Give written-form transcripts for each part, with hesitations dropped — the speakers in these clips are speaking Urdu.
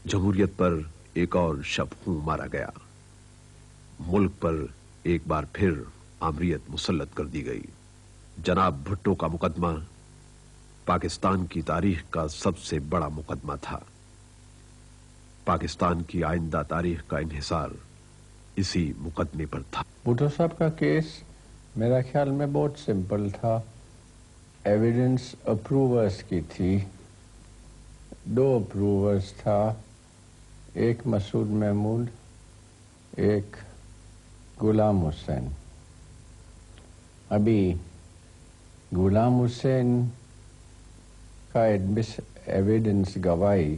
جمہوریت پر ایک اور شب خون مارا گیا. ملک پر ایک بار پھر آمریت مسلط کر دی گئی. جناب بھٹو کا مقدمہ پاکستان کی تاریخ کا سب سے بڑا مقدمہ تھا. پاکستان کی آئندہ تاریخ کا انحصار اسی مقدمے پر تھا. بھٹو صاحب کا کیس میرا خیال میں بہت سمپل تھا. ایویڈنس اپروورز کی تھی. 2 اپروورز تھا، ایک مسعود محمود، ایک غلام حسین. ابھی غلام حسین کا ایویڈنس گواہی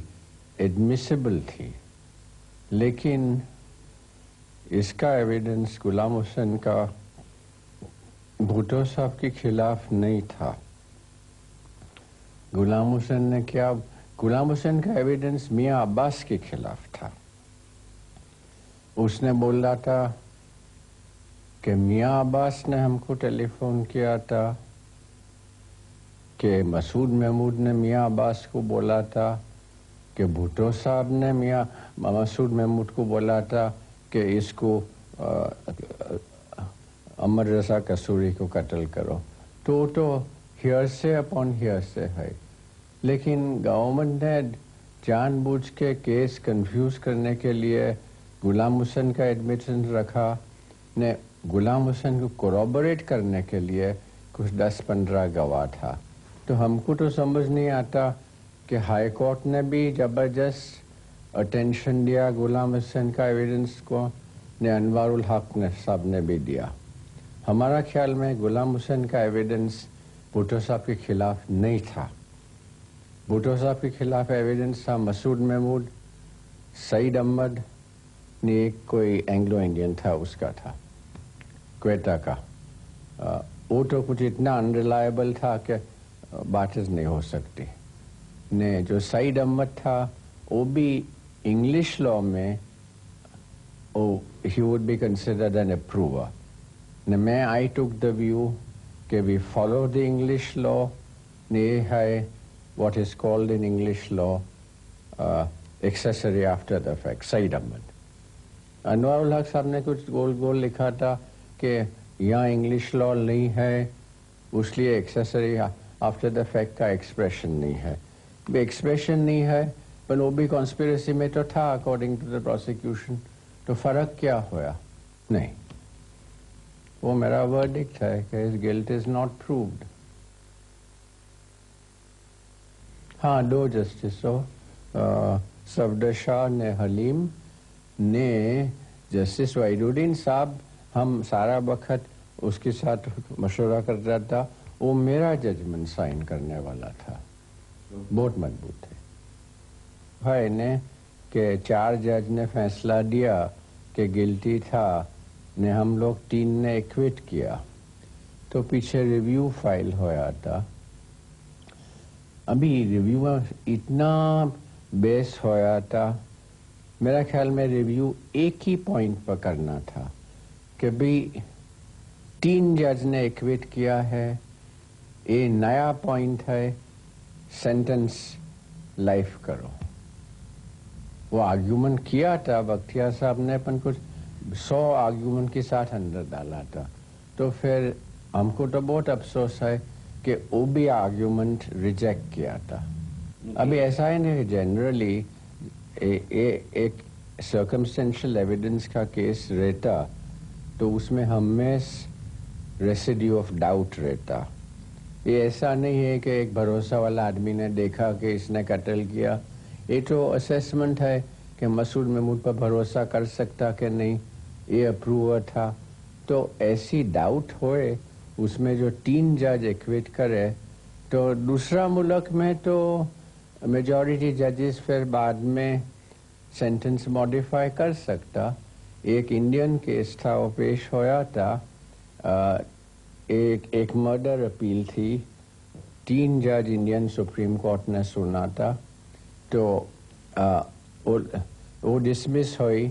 ایڈمیسیبل تھی، لیکن اس کا ایویڈنس غلام حسین کا بھٹو صاحب کے خلاف نہیں تھا. غلام حسین نے کیا، غلام حسین کا ایویڈنس میاں عباس کے خلاف تھا. اس نے بولا تھا کہ میاں عباس نے ہم کو ٹیلی فون کیا تھا، کہ مسعود محمود نے میاں عباس کو بولا تھا، کہ بھٹو صاحب نے میاں مسعود محمود کو بولا تھا کہ اس کو امر رضا قصوری کو قتل کرو. تو ہیئرسے اپون ہیئرسے ہے. لیکن گورنمنٹ نے جان بوجھ کے کیس کنفیوز کرنے کے لیے غلام حسین کا ایڈمیشن رکھا. نے غلام حسین کو کوروبریٹ کرنے کے لیے کچھ 10-15 گواہ تھا. تو ہم کو تو سمجھ نہیں آتا کہ ہائی کورٹ نے بھی زبردست اٹینشن دیا غلام حسین کا ایویڈنس کو، نے انوار الحق صاحب نے بھی دیا. ہمارا خیال میں غلام حسین کا ایویڈنس بھٹو صاحب کے خلاف نہیں تھا. بھٹو صاحب کے خلاف ایویڈنس تھا مسعود محمود، سعید احمد نے، ایک کوئی اینگلو انڈین تھا، اس کا تھا کوئٹہ کا. وہ تو کچھ اتنا انریلائبل تھا کہ بات نہیں ہو سکتی. نے جو سعید احمد تھا وہ بھی انگلش لا میں he would be considered an approver. میں I took the view کہ we follow the English law. یہ ہے what is called in English law accessory after the fact. سعید احمد. انوار الحق صاحب نے کچھ گول لکھا تھا کہ یہاں انگلش لا نہیں ہے، اس لیے ایکسیسری آفٹر دا فیکٹ کا ایکسپریشن نہیں ہے. ایکسپریشن نہیں ہے پر وہ بھی کانسپیریسی میں تو تھا اکارڈنگ ٹو دا پروسیکیوشن. تو فرق کیا ہوا؟ نہیں. وہ میرا ورڈکٹ ہے کہ his guilt is not proved. ہاں 2 جسٹسوں صفدر شاہ نے حلیم نے جسٹس وحید الدین صاحب، ہم سارا وقت اس کے ساتھ مشورہ کرتا تھا. وہ میرا ججمنٹ سائن کرنے والا تھا، بہت مضبوط تھے. بھائی نے کہ 4 جج نے فیصلہ دیا کہ گلٹی تھا، نے ہم لوگ 3 نے ایکویٹ کیا. تو پیچھے ریویو فائل ہوا تھا. ابھی ریویو اتنا بیس ہوا تھا، میرا خیال میں ریویو ایک ہی پوائنٹ پر کرنا تھا کہ بھی 3 جج نے ایکویٹ کیا ہے، یہ نیا پوائنٹ ہے، سینٹنس لائف کرو. وہ آرگیومنٹ کیا تھا بختیار صاحب نے، اپن کچھ 100 آرگیومنٹ کے ساتھ اندر ڈالا تھا. تو پھر ہم کو تو بہت افسوس ہے کہ وہ بھی آرگیومنٹ ریجیکٹ کیا تھا. ابھی ایسا ہی نہیں، جنرلی ایک سرکمسٹینشل ایویڈنس کا کیس رہتا تو اس میں ہمیشہ ریسیڈیو آف ڈاؤٹ رہتا. یہ ایسا نہیں ہے کہ ایک بھروسہ والا آدمی نے دیکھا کہ اس نے قتل کیا. یہ تو اسیسمنٹ ہے کہ مسعود محمود پر بھروسہ کر سکتا کہ نہیں، یہ اپروور تھا. تو ایسی ڈاؤٹ ہوئے اس میں جو 3 جج ایکویٹ کرے، تو دوسرا ملک میں تو میجورٹی ججز پھر بعد میں سینٹنس ماڈیفائی کر سکتا. ایک انڈین کیس تھا، وہ پیش ہوا تھا، ایک مرڈر اپیل تھی، 3 جج انڈین سپریم کورٹ نے سنا تھا. تو وہ ڈسمس ہوئی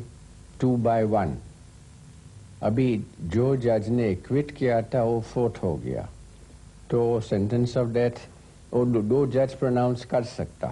2/1. ابھی جو جج نے ایکویٹ کیا تھا وہ فوت ہو گیا، تو سینٹنس آف ڈیتھ وہ 2 جج پروناؤنس کر سکتا.